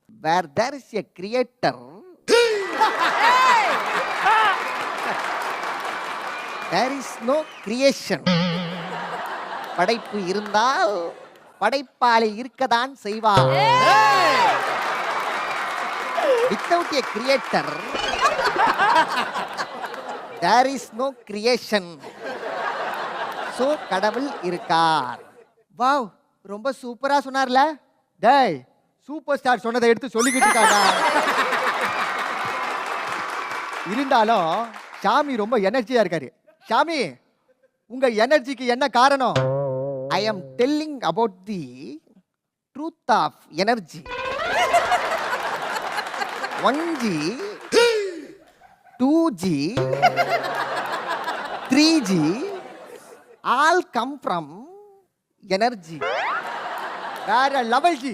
Where there is a creator, there is no creation. படைப்பு இருந்தால் படைப்பாளி இருக்கதான் செய்வார். Without a creator, there is no creation. So கடவுள் இருக்கார். வாவ், ரொம்ப சூப்பரா சொன்னார்ல. டேய், சூப்பர் ஸ்டார் சொன்னதை எடுத்து சொல்லிக்கிட்டு இருக்காடா. இருந்தாலும் ஷாமி ரொம்ப எனர்ஜியா இருக்காரு. ஷாமி, உங்க எனர்ஜிக்கு என்ன காரணம்? I am telling about the truth of energy. 1G, 2G, 3G all come from energy. வேற லெவல் ஜி.